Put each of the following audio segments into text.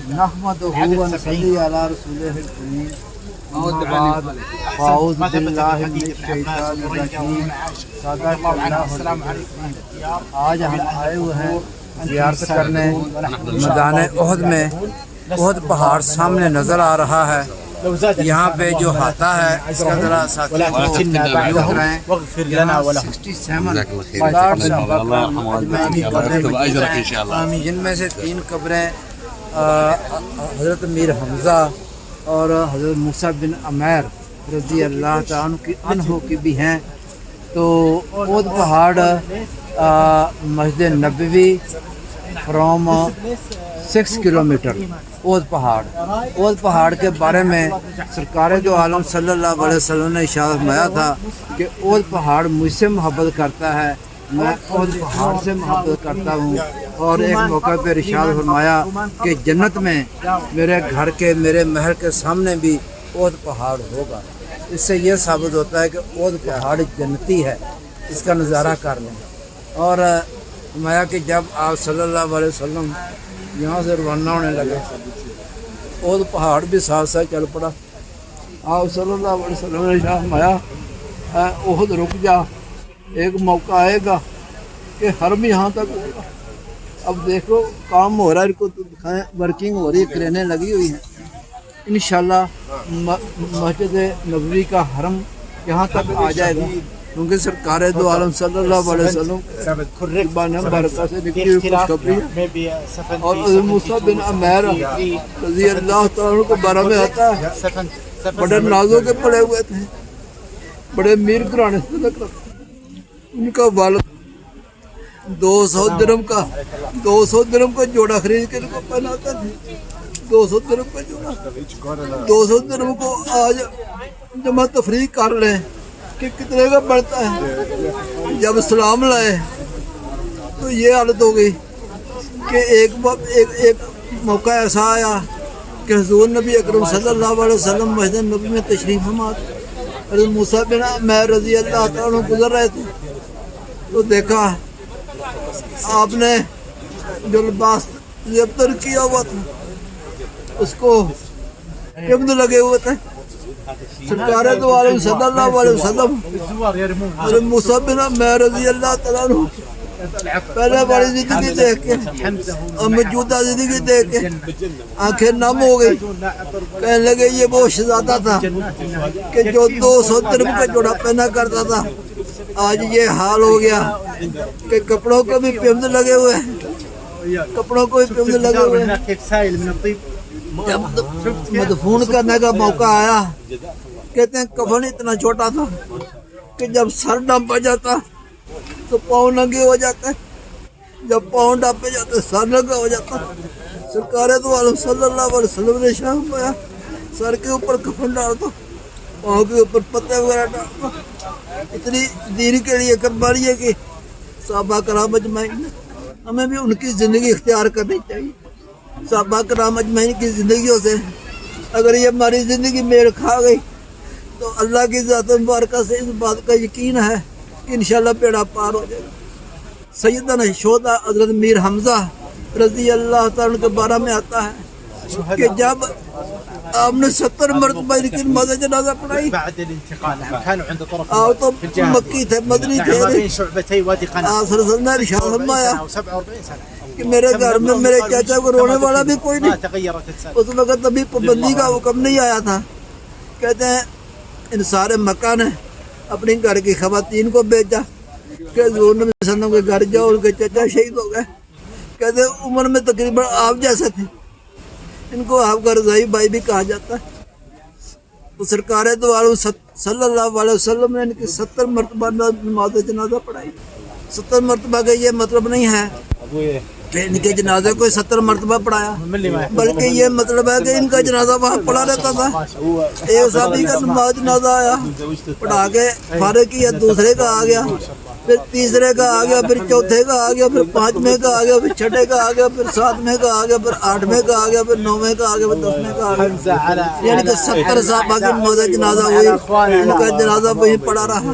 نحمدہ و نصلی علی رسولہ الکریم اما بعد فاعوذ باللہ من الشیطان الرجیم صدق اللہ العظیم۔ آج ہم آئے ہوئے ہیں زیارت کرنے میدان احد میں۔ احد پہاڑ سامنے نظر آ رہا ہے۔ یہاں پہ جو ہاتھا ہے اس کا ذرا ساتھیوں کو دیکھ رہے ہیں، 67 جن میں سے 3 قبریں حضرت میر حمزہ اور حضرت موسیٰ بن عمیر رضی اللہ تعالیٰ عنہ کی بھی ہیں۔ تو احد پہاڑ مسجد نبوی فرام 6 کلومیٹر احد پہاڑ کے بارے میں سرکار دو عالم صلی اللہ علیہ وسلم نے ارشاد فرمایا تھا کہ احد پہاڑ مجھ سے محبت کرتا ہے، میں احد پہاڑ سے محبت کرتا ہوں۔ اور ایک موقع پہ ارشاد فرمایا کہ جنت میں میرے گھر کے میرے محل کے سامنے بھی احد پہاڑ ہوگا۔ اس سے یہ ثابت ہوتا ہے کہ احد پہاڑ جنتی ہے، اس کا نظارہ کر لیں۔ اور فرمایا کہ جب آپ صلی اللہ علیہ وسلم یہاں سے روانہ ہونے لگے، احد پہاڑ بھی ساتھ ساتھ چل پڑا۔ آپ صلی اللہ علیہ وسلم نے فرمایا احد رک جا، ایک موقع آئے گا کہ حرم یہاں تک ہوگا۔ اب دیکھو کام ہو رہا ہے، ان کو دکھائیں، ورکنگ ہو رہی ہے، کرینے لگی ہوئی ہیں۔ انشاءاللہ مسجد نبوی کا حرم یہاں تک آ جائے گا، کیونکہ سرکار دو عالم صلی اللہ علیہ وسلم برکہ سے نکلی ہوئی خوشخبری۔ اور حضرت موسیٰ بن عمیر رضی اللہ تعالیٰ کو بارہ میں آتا ہے، بڑے نازوں کے پڑے ہوئے تھے، بڑے میر گھرانے سے نکلا۔ ان کا والد 200 درہم کا جوڑا خرید کے ان کو پہناتا تھا۔ 200 درہم کا جوڑا، 200 درہم کو آج جمع تفریح کر لیں کہ کتنے کا بڑھتا ہے۔ جب سلام لائے تو یہ حالت ہو گئی کہ ایک موقع ایسا آیا کہ حضور نبی اکرم صلی اللہ علیہ وسلم مسجد نبی میں تشریف فرما تھے۔ حضرت موسیٰ بن عمیر رضی اللہ تعالیٰ گزر رہے تھے تو دیکھا آپ نے جو لباس زیبتر کیا ہوا تھا اس کو قبض لگے ہوئے تھے۔ سرکار دو عالم صلی اللہ علیہ وسلم حضرت موسیٰ بن عمیر رضی اللہ تعالیٰ عنہ پہلے والی زندگی دیکھ کے اور موجودہ زندگی دیکھ کے آنکھیں نم ہو گئی، کہنے لگے یہ وہ شہزادہ تھا کہ جو 200 درہم کا جوڑا پہنا کرتا تھا، آج یہ حال ہو گیا کہ کپڑوں کو بھی پیمد لگے ہوئے ہیں، کپڑوں کو بھی پیمد لگے ہوئے ہیں۔ جب مدفون کرنے کا موقع آیا، کہتے ہیں کفن اتنا چھوٹا تھا کہ جب سر ڈانپا جاتا تو پاؤں ننگے ہو جاتے، جب پاؤں ڈانپے جاتے سر ننگا ہو جاتا۔ سرکار دو عالم صلی اللہ علیہ وسلم نے شام پایا، سر کے اوپر کفن ڈالتا، پاؤں کے اوپر پتے وغیرہ ڈالتا۔ اتنی دین کے لیے قربانی ہے کہ صحابہ کرام اجمعین، ہمیں بھی ان کی زندگی اختیار کرنی چاہیے۔ صحابہ کرام اجمعین کی زندگیوں سے اگر یہ ہماری زندگی میل کھا گئی تو اللہ کی ذات مبارکہ سے اس بات کا یقین ہے کہ انشاءاللہ بیڑا پار ہو جائے گا۔ سیدنا شہداء حضرت میر حمزہ رضی اللہ تعالیٰ کے بارے میں آتا ہے کہ جب آپ نے 70 مرتبہ ان کی نماز جنازہ پڑھائی، آپ تو مکی تھے، مدنی تھے، آپ صلی اللہ علیہ وسلم نے ارشاد فرمایا کہ میرے گھر میں میرے چاچا کو رونے والا بھی کوئی نہیں۔ اس وقت ابھی پابندی کا حکم نہیں آیا تھا۔ کہتے ہیں انصار مکہ نے اپنی گھر کی خواتین کو بھیجا کہ حضور نبی صلی اللہ علیہ وسلم کے گھر جاؤ، ان کے چچا شہید ہو گئے۔ کہتے ہیں عمر میں تقریباً آپ جیسے تھے، ان کو آپ کا رضائی بھائی بھی کہا جاتا ہے۔ تو سرکار دو عالم صلی اللہ علیہ وسلم نے ان کی 70 مرتبہ نماز جنازہ پڑھائی۔ 70 مرتبہ کا یہ مطلب نہیں ہے کہ ان کے جنازے کو 70 مرتبہ پڑھایا، بلکہ یہ مطلب ہے کہ ان کا جنازہ وہاں پڑھا رہتا تھا۔ ایک صحابی کا نماز جنازہ آیا، پڑھا کے فارغ کیا، دوسرے کا آ گیا، پھر تیسرے کا آ گیا، پھر چوتھے کا آ گیا، پھر 5ویں کا آ گیا، پھر 6ٹھے کا آ گیا، پھر 7ویں کا آ گیا، پھر 8ویں کا آ گیا، پھر 9ویں کا آ گیا، پھر 10ویں کا آ گیا۔ یعنی کہ 70 صحابہ کی نماز جنازہ ہوئی، ان کا جنازہ وہیں پڑا رہا۔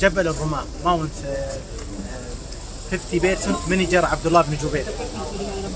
جبل الرماة ماونت 50 بيت منيجر عبد الله بن جبير